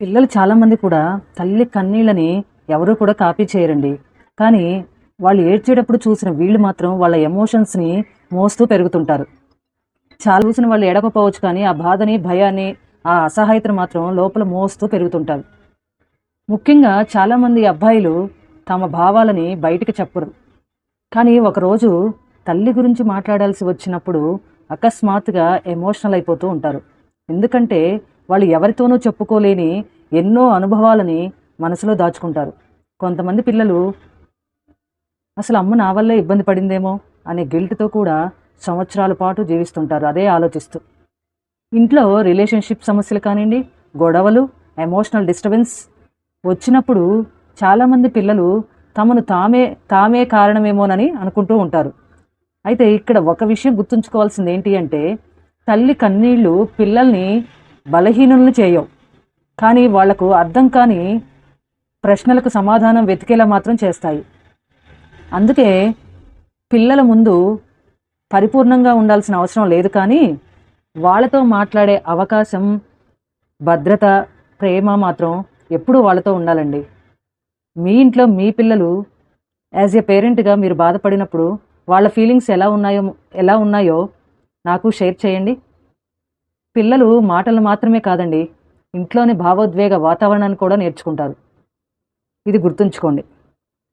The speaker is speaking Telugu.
పిల్లలు చాలామంది కూడా తల్లి కన్నీళ్ళని ఎవరు కూడా కాపీ చేయరండి. కానీ వాళ్ళు ఏడ్చేటప్పుడు చూసిన వీళ్ళు మాత్రం వాళ్ళ ఎమోషన్స్ని మోస్తూ పెరుగుతుంటారు. చాలా చూసిన వాళ్ళు ఎడకపోవచ్చు, కానీ ఆ బాధని, భయాన్ని, ఆ అసహాయతను మాత్రం లోపల మోస్తూ పెరుగుతుంటారు. ముఖ్యంగా చాలామంది అబ్బాయిలు తమ భావాలని బయటికి చెప్పరు. కానీ ఒకరోజు తల్లి గురించి మాట్లాడాల్సి వచ్చినప్పుడు అకస్మాత్తుగా ఎమోషనల్ అయిపోతూ ఉంటారు. ఎందుకంటే వాళ్ళు ఎవరితోనూ చెప్పుకోలేని ఎన్నో అనుభవాలని మనసులో దాచుకుంటారు. కొంతమంది పిల్లలు అసలు అమ్మ నా వల్లే ఇబ్బంది పడిందేమో అనే గిల్ట్తో కూడా సంవత్సరాల పాటు జీవిస్తుంటారు అదే ఆలోచిస్తూ. ఇంట్లో రిలేషన్షిప్ సమస్యలు కానివ్వండి, గొడవలు, ఎమోషనల్ డిస్టర్బెన్స్ వచ్చినప్పుడు చాలామంది పిల్లలు తమను తామే తామే కారణమేమోనని అనుకుంటూ ఉంటారు. అయితే ఇక్కడ ఒక విషయం గుర్తుంచుకోవాల్సింది ఏంటి అంటే, తల్లి కన్నీళ్లు పిల్లల్ని బలహీనులను చేయవు, కానీ వాళ్లకు అర్థం కాని ప్రశ్నలకు సమాధానం వెతికేలా మాత్రం చేస్తాయి. అందుకే పిల్లల ముందు పరిపూర్ణంగా ఉండాల్సిన అవసరం లేదు, కానీ వాళ్ళతో మాట్లాడే అవకాశం, భద్రత, ప్రేమ మాత్రం ఎప్పుడూ వాళ్ళతో ఉండాలండి. మీ ఇంట్లో మీ పిల్లలు యాజ్ ఏ పేరెంట్గా మీరు బాధపడినప్పుడు వాళ్ళ ఫీలింగ్స్ ఎలా ఉన్నాయో నాకు షేర్ చేయండి. పిల్లలు మాటలు మాత్రమే కాదండి, ఇంట్లోని భావోద్వేగ వాతావరణాన్ని కూడా నేర్చుకుంటారు. ఇది గుర్తుంచుకోండి.